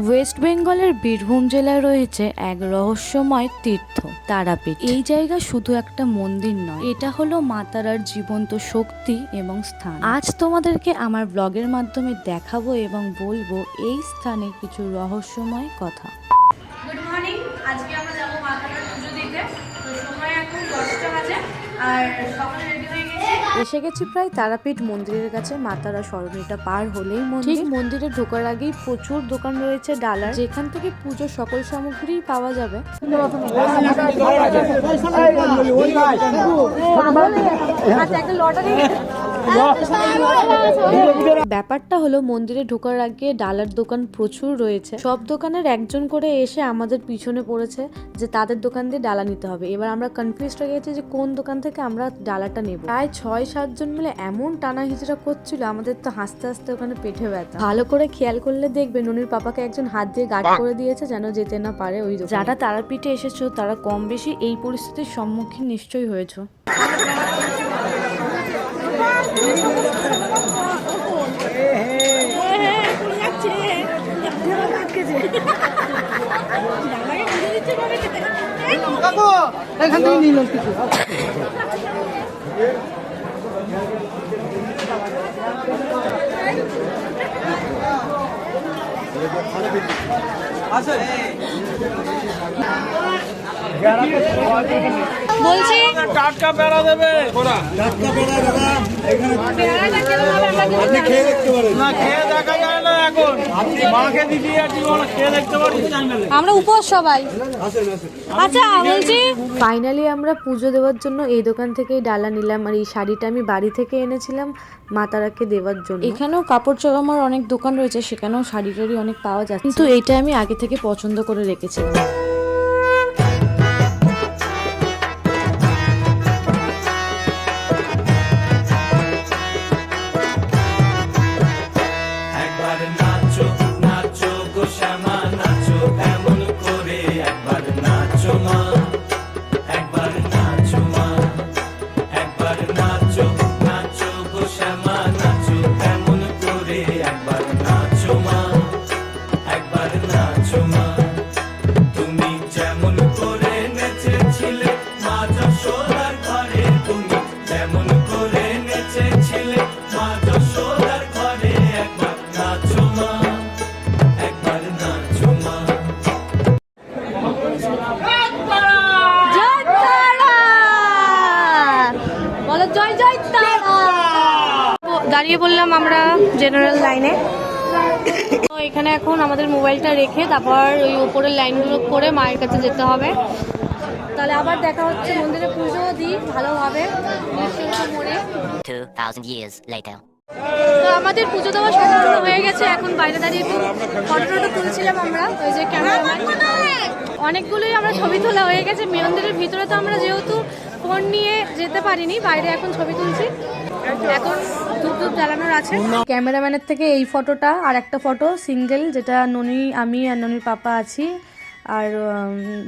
West বেঙ্গলের বীরভূম জেলায় রয়েছে এক রহস্যময় তীর্থ তারাপীঠ। এই জায়গা শুধু একটা মন্দির নয়, এটা হলো মা তারার জীবন্ত শক্তি এবং স্থান। আজ তোমাদেরকে আমার ব্লগের মাধ্যমে দেখাবো এবং বলবো এই স্থানে কিছু রহস্যময় কথা। Good morning. আজকে আমরা যাবো মা তারার পুজো দিতে। তো সময় এখন 10টা বাজে আর সকালে রেডি হয়ে গেছি। এসে গেছি প্রায় তারাপীঠ মন্দিরের কাছে। মা তারা সরণিটা পার হলেই মন্দির। মন্দিরে ঢোকার আগেই প্রচুর দোকান রয়েছে ডালার, যেখান থেকে পুজোর সকল সামগ্রী পাওয়া যাবে। ব্যাপারটা হলো মন্দিরে ঢোকার আগে ডালার দোকান প্রচুর রয়েছে। সব দোকানের একজন করে এসে আমাদের পিছনে পড়েছে যে তাদের দোকান দিয়ে ডালা নিতে হবে। এবার আমরা কনফিউজ হয়ে গেছি যে কোন দোকান থেকে আমরা ডালাটা নেব। প্রায় 6-7 জন মিলে এমন টানা হিচড়া করছিল, আমাদের তো হাসতে হাসতে ওখানে পেটে ব্যথা। ভালো করে খেয়াল করলে দেখবে ননির পাপাকে একজন হাত দিয়ে গার্ড করে দিয়েছে যেন যেতে না পারে ওই দোকানে। যারা তারাপীঠে এসেছো তারা কম বেশি এই পরিস্থিতির সম্মুখীন নিশ্চয়ই হয়েছো। এখান থেকে নিলাম কিছু। বলছি টাটকা পেড়া দেবে টাটকা পেড়া দাদা এখানে আপনি খেয়ে দেখতে পারেন। না খেয়ে দেখা যায় না এখন। আপনি মাকে দিদি আর জীবনে খেয়ে দেখতে পারি চ্যানেলে। আমরা উপোস সবাই। আসেন আসেন। আচ্ছা বলছি ফাইনালি আমরা পুজো দেওয়ার জন্য এই দোকান থেকেই ডালা নিলাম। আর এই শাড়িটা আমি বাড়ি থেকে এনেছিলাম মা তারাকে দেওয়ার জন্য। এখানেও কাপড় জামার অনেক দোকান রয়েছে, সেখানেও শাড়ি টাড়ি অনেক পাওয়া যাচ্ছে, কিন্তু এইটা আমি আগে থেকে পছন্দ করে রেখেছিলাম। একবার নাচো নাচো গো শ্যামা নাচো এমন করে, একবার নাচো মা, একবার নাচো মা, একবার নাচো নাচো গো শ্যামা নাচো এমন করে, একবার নাচো মা, একবার নাচো মা। তুমি যেমন করে নেচেছিলে মা যশোদার ঘরে, তুমি যেমন করে নেচেছিলে মা যশোদার ঘরে, একবার নাচো মা, একবার নাচো মা। জয় তারা, বলো জয় জয় তারা। দাঁড়িয়ে বললাম আমরা জেনারেল লাইনে। তো এখানে এখন আমাদের মোবাইলটা রেখে তারপর ওই উপরের লাইনগুলো করে মায়ের কাছে যেতে হবে। তাহলে আবার দেখা হচ্ছে, মন্দিরে পুজো দিই ভালোভাবে মোড়ে। 2000 years later. তো আমাদের পুজো দেওয়া সম্পূর্ণ হয়ে গেছে। এখন বাইরে দাঁড়িয়ে একটু ফটো তুলছিলাম আমরা, ওই যে ক্যামেরাম্যান। অনেকগুলোই আমরা ছবি তোলা হয়ে গেছে। মন্দিরের ভিতরে তো আমরা যেহেতু ফোন নিয়ে যেতে পারিনি, বাইরে এখন ছবি তুলছি। এখন ধূপ ধূপ জ্বালানোর আছে। ক্যামেরাম্যানের থেকে এই ফটোটা আর একটা ফটো সিঙ্গেল, যেটা ননি, আমি আর ননির পাপা আছি, আর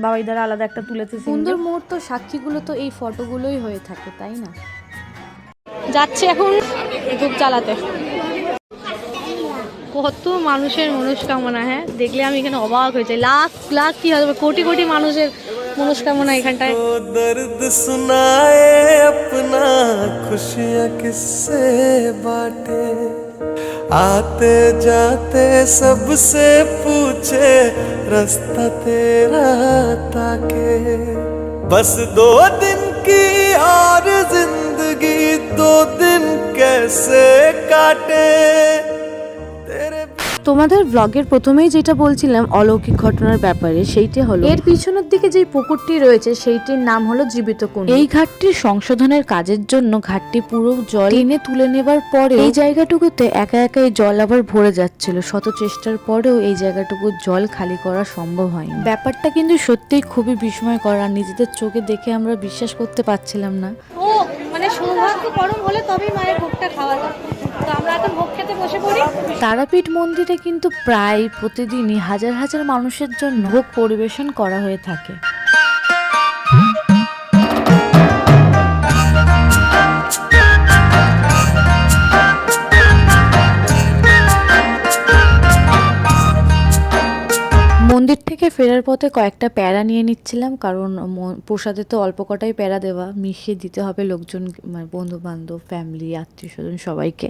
বাবাই দ্বারা আলাদা একটা তুলেছে। সুন্দর মুহূর্ত সাক্ষীগুলো তো এই ফটোগুলোই হয়ে থাকে, তাই না? যাচ্ছে এখন ধূপ জ্বালাতে। কত মানুষের মনস্কামনা, হ্যাঁ দেখলে আমি এখানে অবাক হয়ে যাই। লাখ লাখ কি হবে, কোটি কোটি মানুষের মনস্কামনা এখানটায়। दर्द सुनाए अपना खुशियाँ किससे बांटे, आते जाते सबसे पूछे रास्ता तेरा ताके, बस 2 दिन की और जिंदगी 2 दिन कैसे काटे तेरे। তোমাদের ব্লগের প্রথমেই যেটা বলছিলাম অলৌকিক ঘটনার ব্যাপারে, সেইটা হলো এর পিছনের দিকে যে পুকুরটি রয়েছে সেইটির নাম হলো জীবিত কুণ্ড। এই ঘাটটির সংশোধনের কাজের জন্য ঘাটটি পুরো জল টেনে তুলে নেবার পরে এই জায়গাটুকুতে একা একা এই জল আবার ভরে যাচ্ছিল। শত চেষ্টার পরেও এই জায়গাটুকু জল খালি করা সম্ভব হয়নি। ব্যাপারটা কিন্তু সত্যিই খুবই বিস্ময়কর, আর নিজেদের চোখে দেখে আমরা বিশ্বাস করতে পারছিলাম না। ও মানে সৌভাগ্য গরম হলে তবেই মায়ের ভোগটা খাওয়া যায়। তো আমরা এখন ভোগ খেতে বসে পড়ি। তারাপীঠ মন্দিরে কিন্তু প্রায় প্রতিদিনই হাজার হাজার মানুষের জন্য ভোগ পরিবেশন করা হয়ে থাকে। মন্দির থেকে ফেরার পথে কয়েকটা প্যারা নিয়ে নিচ্ছিলাম, কারণ প্রসাদে তো অল্প কটাই প্যারা দেওয়া, মিশিয়ে দিতে হবে লোকজন, মানে বন্ধু বান্ধব, ফ্যামিলি, আত্মীয় স্বজন সবাইকে,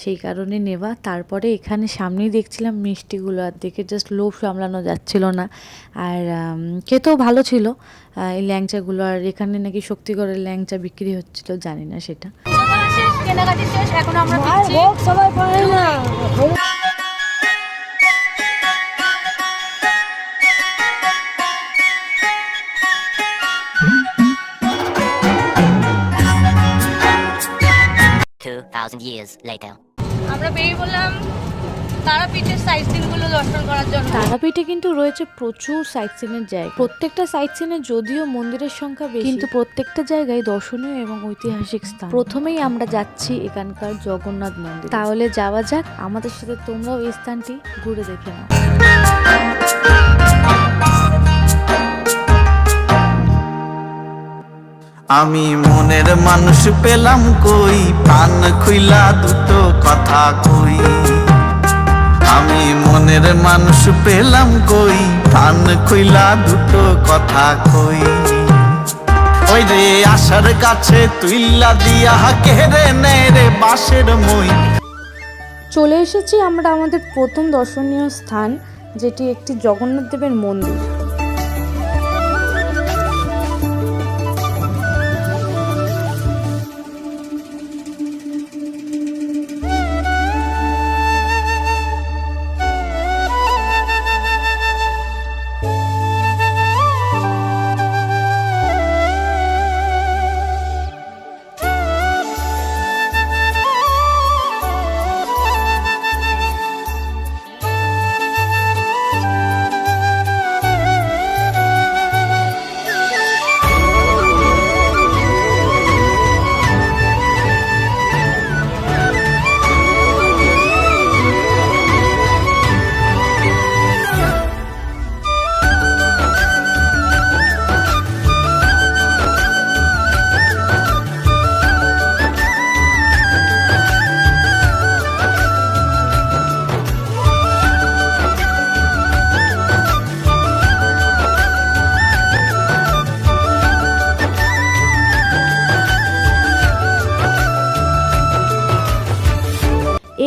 সেই কারণে নেওয়া। তারপরে এখানে সামনেই দেখছিলাম মিষ্টিগুলো, আর দেখে জাস্ট লোভ সামলানো যাচ্ছিল না। আর খেতেও ভালো ছিল এই ল্যাংচাগুলো। আর এখানে নাকি শক্তিগড়ের ল্যাংচা বিক্রি হচ্ছিল, জানি না সেটা। কেনাকাটি শেষ, এখন আমরা ফিরছি। সবাই পারে না। $2,000 years later. আমরা বেরিয়ে বললাম তারাপীঠের সাইট সিনগুলো দর্শন করার জন্য। তারাপীঠে কিন্তু রয়েছে প্রচুর সাইট সিনের জায়গা। প্রত্যেকটা সাইট সিনে যদিও মন্দিরের সংখ্যা বেশি, কিন্তু প্রত্যেকটা জায়গায় দর্শনীয় এবং ঐতিহাসিক স্থান। প্রথমেই আমরা যাচ্ছি এখানকার জগন্নাথ মন্দির। তাহলে যাওয়া যাক, আমাদের সাথে তোমরাও এই স্থানটি ঘুরে দেখে নাও। আমি মনের মানুষ পেলাম কই, প্রাণ খুইলা দুটো কথা কই। আমি মনের মানুষ পেলাম কই, প্রাণ খুইলা দুটো কথা কই। ওই রে আশার কাছে তুইলা দিয়া কেড়ে নে রে বাঁশের মই। চলে এসেছি আমরা আমাদের প্রথম দর্শনীয় স্থান, যেটি একটি জগন্নাথ দেবের মন্দির।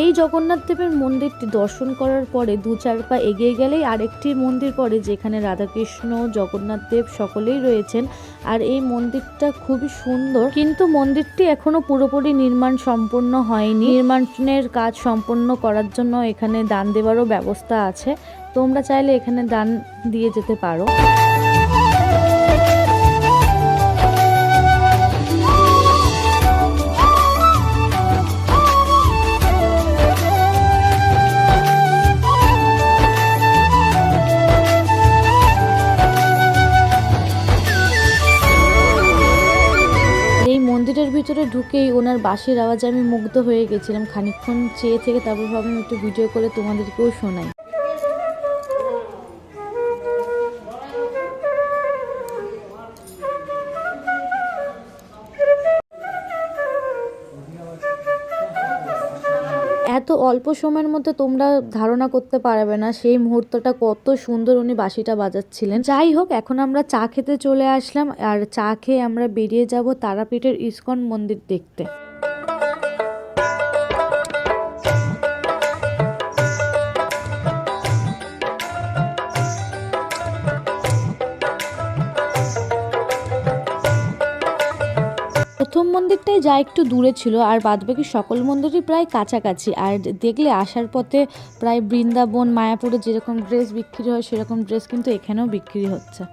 এই জগন্নাথ দেবের মন্দিরটি দর্শন করার পরে 2-4 পা এগিয়ে গেলেই আরেকটি মন্দির পড়ে, যেখানে রাধাকৃষ্ণ, জগন্নাথ দেব সকলেই রয়েছেন। আর এই মন্দিরটা খুবই সুন্দর, কিন্তু মন্দিরটি এখনো পুরোপুরি নির্মাণ সম্পন্ন হয়নি। নির্মাণের কাজ সম্পন্ন করার জন্য এখানে দান দেওয়ারও ব্যবস্থা আছে, তোমরা চাইলে এখানে দান দিয়ে যেতে পারো। মন্দিরের ভিতরে ঢুকেই ওনার বাঁশির আওয়াজে আমি মুগ্ধ হয়ে গেছিলাম। খানিকক্ষণ চেয়ে থেকে তারপর ভাবলাম একটু ভিডিও করে তোমাদেরকেও শোনাই। এত অল্প সময়ের মধ্যে তোমরা ধারণা করতে পারবে না সেই মুহূর্তটা কত সুন্দর উনি বাঁশিটা বাজাচ্ছিলেন। যাই হোক, এখন আমরা চা খেতে চলে আসলাম, আর চা খেয়ে আমরা বেরিয়ে যাব তারাপীঠের ইস্কন মন্দির দেখতে। প্রথম মন্দিরটাই যা একটু দূরে ছিল, আর বাদবাকি সকল মন্দিরই প্রায় কাছাকাছি। আর দেখলে আসার পথে প্রায় বৃন্দাবন, মায়াপুরে যেরকম ড্রেস বিক্রি হয় সেরকম ড্রেস কিন্তু এখানেও বিক্রি হচ্ছে।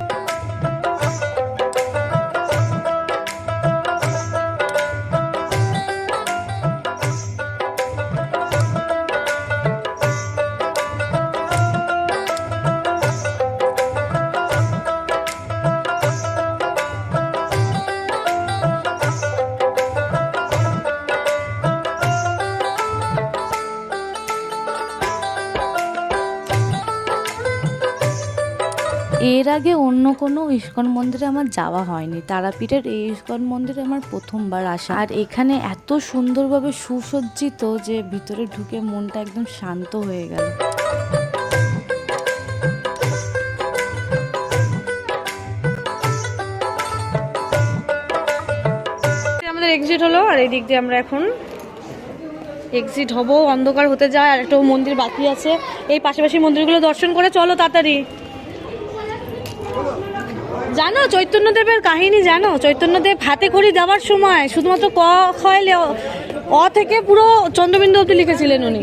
এর আগে অন্য কোনো ইস্কন মন্দিরে আমার যাওয়া হয়নি, তারাপীঠের এই ইস্কন মন্দিরে আমার প্রথমবার আসা। আর এখানে এত সুন্দরভাবে সুসজ্জিত যে ভিতরে ঢুকে মনটা একদম শান্ত হয়ে গেল। এক্সিট হলো, আর এই দিক দিয়ে আমরা এখন এক্সিট হব। অন্ধকার হতে যায়, আর একটা মন্দির বাকি আছে। এই পাশাপাশি মন্দিরগুলো দর্শন করে চলো তাড়াতাড়ি। জানো চৈতন্যদেবের কাহিনী জানো? চৈতন্যদেব হাতে খড়ি দেওয়ার সময় শুধুমাত্র ক খাইলে অ থেকে পুরো চন্দ্রবিন্দু অবধি লিখেছিলেন উনি।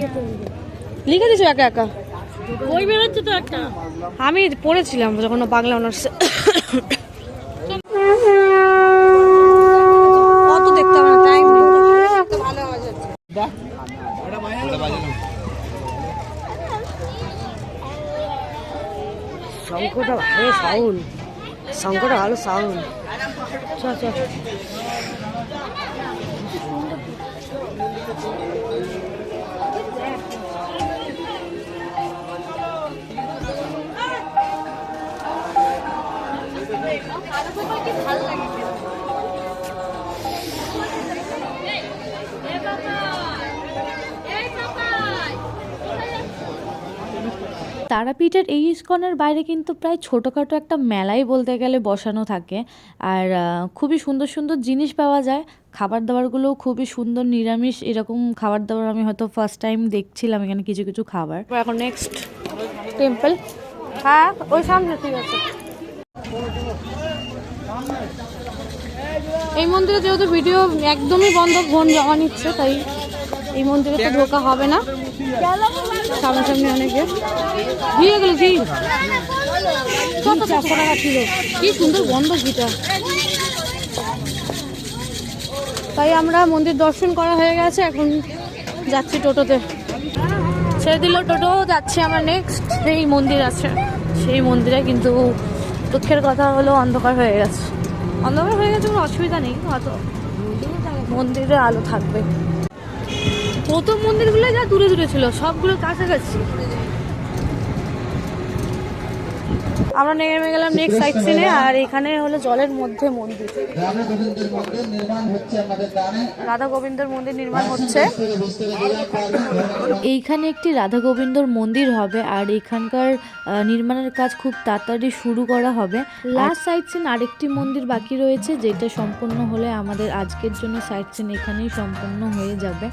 লিখে দিয়েছো একা একা? বই বেরোচ্ছে তো একটা, আমি পড়েছিলাম যখন বাংলা অনার্সে। অত দেখতে হবে না, টাইম নেই। শঙ্করটা ভালো সাউন্ড, শঙ্করটা ভালো সাউন্ড। চল চল। তারাপীঠের এই ইস্কনের বাইরে কিন্তু প্রায় ছোটোখাটো একটা মেলাই বলতে গেলে বসানো থাকে, আর খুবই সুন্দর সুন্দর জিনিস পাওয়া যায়। খাবার দাবারগুলোও খুবই সুন্দর, নিরামিষ এরকম খাবার দাবার আমি হয়তো ফার্স্ট টাইম দেখছিলাম এখানে কিছু কিছু খাবার। এখন নেক্সট টেম্পল। হ্যাঁ ওই সামনে, ঠিক আছে। এই মন্দিরে যেহেতু ভিডিও একদমই বন্ধ, ফোন জমা নিচ্ছে, তাই এই মন্দিরে তো ঢোকা হবে না। সামনাসামনি অনেকে দিয়ে গেল ঘি, কত 400 টাকা ছিল। কি সুন্দর বন্ধ ঘিটা। তাই আমরা মন্দির দর্শন করা হয়ে গেছে, এখন যাচ্ছি টোটোতে। ছেড়ে দিল টোটো, যাচ্ছি আমরা নেক্সট। এই মন্দির আছে, সেই মন্দিরে কিন্তু দুঃখের কথা হলো অন্ধকার হয়ে গেছে। অন্ধকার হয়ে গেছে কোনো অসুবিধা নেই, অত মন্দিরে আলো থাকবে। প্রথম মন্দিরগুলো যা দূরে দূরে ছিল, সবগুলো কাছাকাছি। আমরা নেমে গেলাম নেক্সট সাইট সিনে, আর এখানে হলো জলের মধ্যে মন্দির। রাধা গোবিন্দর মন্দির নির্মাণ হচ্ছে। এইখানে একটি রাধা গোবিন্দর মন্দির হবে, আর এখানকার নির্মাণের কাজ খুব তাড়াতাড়ি শুরু করা হবে। লাস্ট সাইট সিন আরেকটি মন্দির বাকি রয়েছে, যেটা সম্পূর্ণ হলে আমাদের আজকের জন্য সাইট সিন এখানেই সম্পূর্ণ হয়ে যাবে।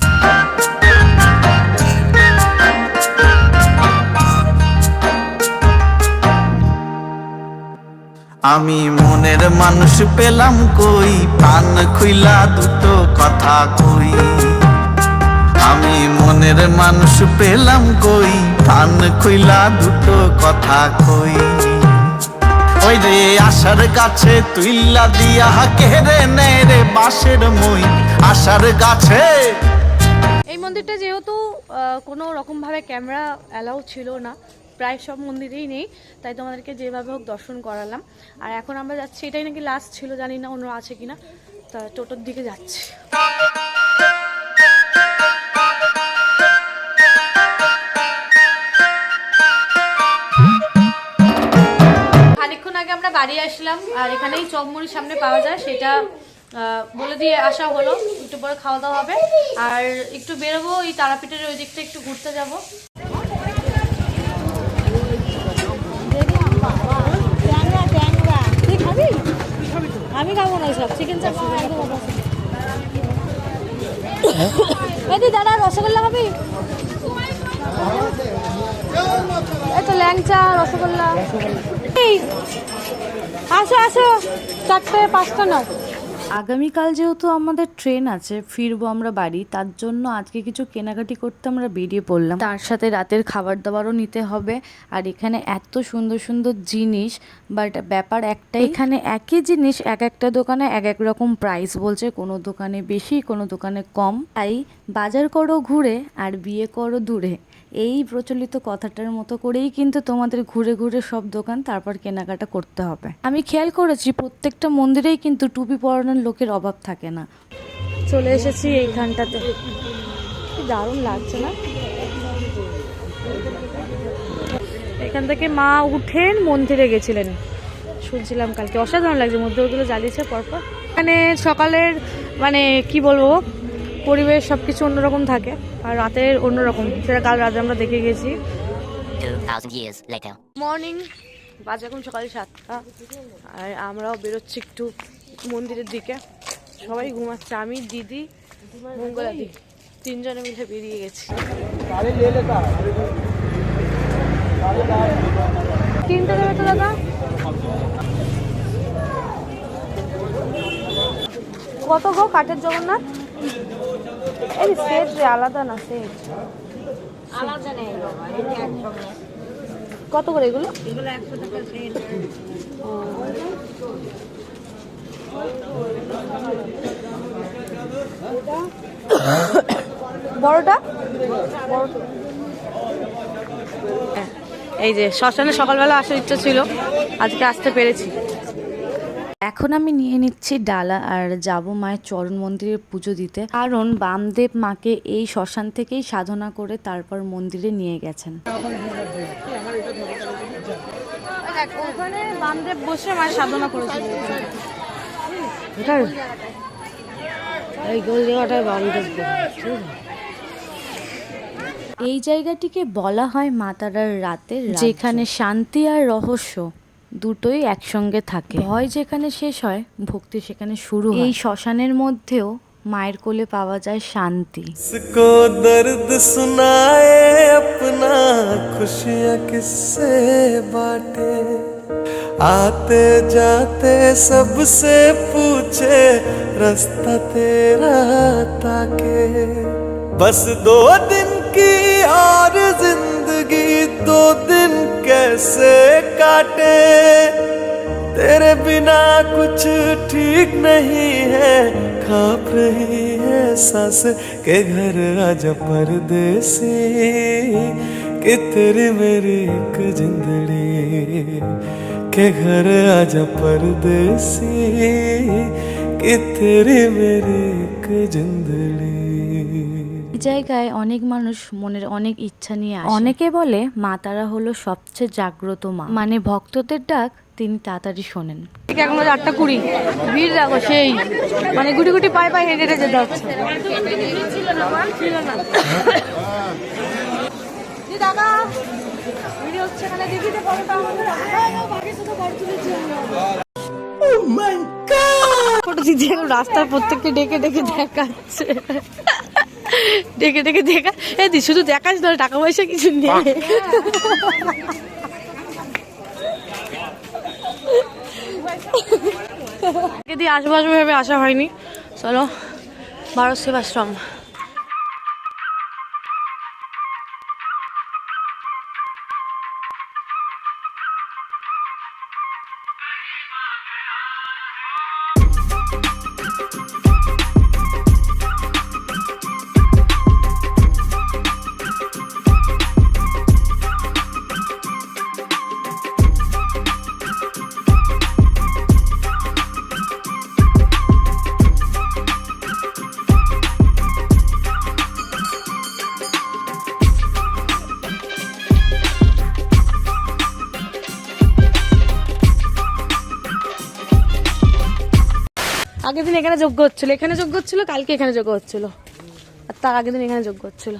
আমি মনের মানুষ পেলাম কই, প্রাণ খুইলা দুটো কথা কই। আমি মনের মানুষ পেলাম কই, প্রাণ খুইলা দুটো কথা কই। ওই রে আশার গাছে তুইলা দিয়া কেড়ে নে রে বাঁশের মই, আশার গাছে। এই মন্দিরটা যেহেতু কোনো রকমভাবে ক্যামেরা অ্যালাউ ছিল না, প্রায় সব মন্দিরেই নেই, তাই তোমাদেরকে যেভাবে হোক দর্শন করালাম। আর এখন আমরা যাচ্ছি, এটাই নাকি লাস্ট ছিল, জানি না অন্য আছে কিনা, তা টোটোর দিকে যাচ্ছি। খানিকক্ষণ আগে আমরা বাড়ি আসলাম, আর এখানেই চপ মুড়ির সামনে পাওয়া যায়, সেটা বলে দিয়ে আসা হলো। একটু পরে খাওয়া দাওয়া হবে, আর একটু বেরোবো, এই তারাপীঠের ওই দিকটা একটু ঘুরতে যাবো। আমি খাবো না সব, চিকেন চাপ। দাদা রসগোল্লা খাবি? এই তো ল্যাংচা, রসগোল্লা। আসো আসো, 4টে 5টা নাও। আগামীকাল যেহেতু আমাদের ট্রেন আছে, ফিরবো আমরা বাড়ি, তার জন্য আজকে কিছু কেনাকাটি করতে আমরা বেরিয়ে পড়লাম। তার সাথে রাতের খাবার দাবারও নিতে হবে। আর এখানে এত সুন্দর সুন্দর জিনিস, বাট ব্যাপার একটাই, এখানে একই জিনিস এক একটা দোকানে এক এক রকম প্রাইস বলছে, কোনো দোকানে বেশি, কোনো দোকানে কম। তাই বাজার করো ঘুরে আর বিয়ে করো দূরে, এই প্রচলিত কথাটার মতো করেই কিন্তু তোমাদের ঘুরে ঘুরে সব দোকান তারপর কেনাকাটা করতে হবে। আমি খেয়াল করেছি প্রত্যেকটা মন্দিরেই কিন্তু টুপি পরানোর লোকের অভাব থাকে না। চলে এসেছি এইখানটাতে, কি দারুণ লাগছে না? এখান থেকে মা উঠেন মন্দিরে গেছিলেন, শুনছিলাম কালকে। অসাধারণ লাগছে, মন্দিরগুলো জ্বালিয়েছে পরপর। এখানে সকালের মানে কি বলবো, পরিবেশ সব কিছু অন্যরকম থাকে, আর রাতের অন্যরকম, সেটা কাল রাতে আমরা দেখে গেছি। 2000 years later. মর্নিং, বাজে এখন সকাল 7টা, আর আমরাও বেরোচ্ছি একটু মন্দিরের দিকে। সবাই ঘুমাচ্ছে, আমি, দিদি, মঙ্গলাদি তিনজনে মিলে বেরিয়ে গেছি। কিনতে দেবে তো দাদা? কত গো কাঠের জগন্নাথ? এই সেট রে, আলাদা না সেট। আলাদা নেই বাবা, এটা একসঙ্গে। কত করে এগুলো? এগুলো 100 টাকা সেট। বড়টা? এই যে শ্মশানে সকালবেলা আসার ইচ্ছা ছিল, আজকে আসতে পেরেছি। এখন আমি নিয়ে নিচ্ছি ডালা আর যাব মায়ের চরণ মন্দিরে পুজো দিতে, কারণ বামদেব মাকে এই শ্মশান থেকেই সাধনা করে তারপর মন্দিরে নিয়ে গেছেন। ওখানে বামদেব বসে মায়ের সাধনা করেছিল। এই গোল জায়গাটায় বামদেব। এই জায়গাটিকে বলা হয় মা তারার রাতের, যেখানে শান্তি আর রহস্য দুটোই একসঙ্গে থাকে। ভয় যেখানে শেষ হয়, ভক্তি সেখানে শুরু হয়। এই শ্মশানের মধ্যেও মায়ের কোলে পাওয়া যায় শান্তি। किसको दर्द सुनाए अपना खुशियाँ किससे बांटे आते जाते सबसे पूछे रास्ता तेरा ताके बस 2 दिन की और जिंदगी 2 दिन कैसे काटे तेरे बिना कुछ ठीक नहीं है कांप रही है सांस के घर आजा परदेसी कि तेरी मेरी एक जिंदड़ी के घर आजा परदेसी कि तेरी मेरी एक जिंदड़ी। জায়গায় অনেক মানুষ মনের অনেক ইচ্ছা নিয়ে আসে। অনেকে বলে মা তারা হলো সবচেয়ে জাগ্রত মা, মানে ভক্তদের ডাক তিনি তাড়াতাড়ি শোনেন। এখন 8:20, ভিড় দেখো সেই, মানে গুটি গুটি পায়ে পায়ে হেঁটে হেঁটে যেতে হচ্ছে। দাদা ভিডিও হচ্ছে, এখানে দেখি যে ফটোটা আমাদের বাকি শুধু বড় তুলেছি ফটো দিদি এখন রাস্তার প্রত্যেককে ডেকে ডেকে দেখাচ্ছে, ডেকে ডেকে দেখা। এই দি শুধু দেখাস ধরে, টাকা পয়সা কিছু নেই। দিয়ে আসবো আসবো ভেবে আসা হয়নি। চলো ভারত সেবাশ্রম। আগের দিন এখানে যজ্ঞ হচ্ছিল, এখানে যজ্ঞ হচ্ছিল, কালকে এখানে যজ্ঞ হচ্ছিল, আর তার আগের দিন এখানে যজ্ঞ হচ্ছিল।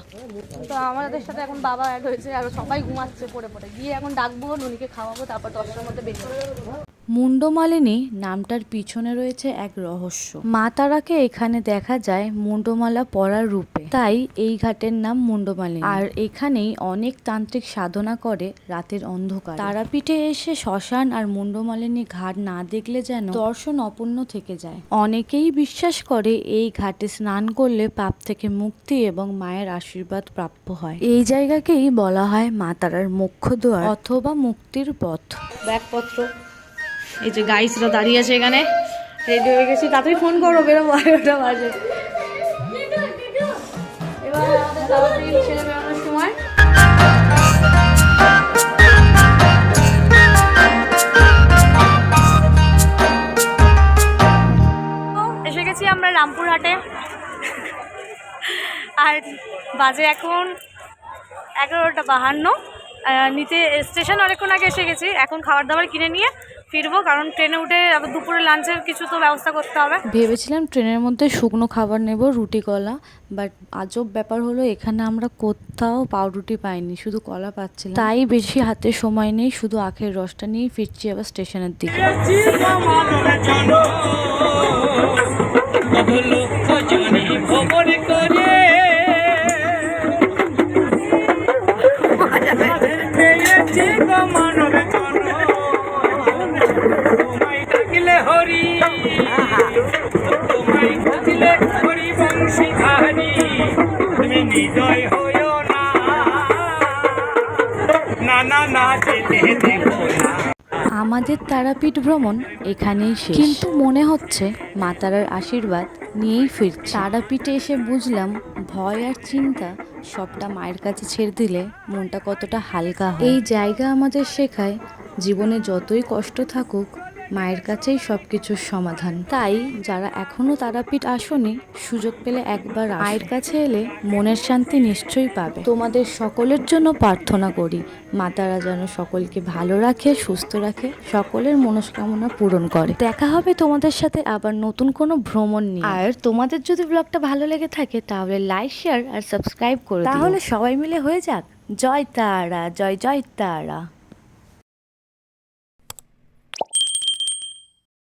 তো আমাদের সাথে এখন বাবা অ্যাড হয়েছে, আর সবাই ঘুমাচ্ছে পড়ে পড়ে। গিয়ে এখন ডাকবো, নুনিকে খাওয়াবো, তারপর 10টার মধ্যে বেরিয়ে। মুন্ডমালিনী নামটার পিছনে রয়েছে এক রহস্য। মা তারাকে এখানে দেখা যায় মুন্ডমালা পরার রূপে, তাই এই ঘাটের নাম মুন্ডমালিনী। আর এখানেই অনেক তান্ত্রিক সাধনা করে রাতের অন্ধকার। তারাপীঠে এসে শ্মশান আর মুন্ডমালিনী ঘাট না দেখলে যেন দর্শন অপূর্ণ থেকে যায়। অনেকেই বিশ্বাস করে এই ঘাটে স্নান করলে পাপ থেকে মুক্তি এবং মায়ের আশীর্বাদ প্রাপ্য হয়। এই জায়গাকেই বলা হয় মা তারার মোক্ষ দ্বার অথবা মুক্তির পথ। ব্যাগপত্র, এই যে গাইসরা দাঁড়িয়ে আছে এখানে, রেডি হয়ে গেছি। তাড়াতাড়ি ফোন করো, বেরোবো 11টা বাজে। এবার আমাদের তাড়াতাড়ি ছেড়ে বেরোনোর সময়। এসে গেছি আমরা রামপুরহাটে, আর বাজে এখন 11:52। নিতে স্টেশন অনেকক্ষণ আগে এসে গেছি, এখন খাবার দাবার কিনে নিয়ে ফিরবো, কারণ ট্রেনে উঠে আবার দুপুরে লাঞ্চের কিছু তো ব্যবস্থা করতে হবে। ভেবেছিলাম ট্রেনের মধ্যে শুকনো খাবার নেব, রুটি কলা, বাট আজব ব্যাপার হলো এখানে আমরা কোথাও পাউরুটি পাইনি, শুধু কলা পাচ্ছিলাম। তাই বেশি হাতে সময় নেই, শুধু আখের রসটা নিয়েই ফিরছি আবার স্টেশনের দিকে। আমাদের তারাপীঠ ভ্রমণ এখানেই শেষ, কিন্তু মনে হচ্ছে মা তারার আশীর্বাদ নিয়েই ফিরছি। তারাপীঠে এসে বুঝলাম ভয় আর চিন্তা সবটা মায়ের কাছে ছেড়ে দিলে মনটা কতটা হালকা হয়। এই জায়গা আমাদের শেখায় জীবনে যতই কষ্ট থাকুক মায়ের কাছেই সবকিছুর সমাধান। তাই যারা এখনো তারাপীঠ আসোনি, সুযোগ পেলে একবার মায়ের কাছে এলে মনের শান্তি নিশ্চয়ই পাবে। তোমাদের সকলের জন্য প্রার্থনা করি মা তারা যেন সকলকে ভালো রাখে, সুস্থ রাখে, সকলের মনস্কামনা পূরণ করে। দেখা হবে তোমাদের সাথে আবার নতুন কোনো ভ্রমণ নিয়ে। আর তোমাদের যদি ব্লগটা ভালো লেগে থাকে তাহলে লাইক, শেয়ার আর সাবস্ক্রাইব করে দিও। তাহলে সবাই মিলে হয়ে যাক জয় তারা, জয় জয় তারা।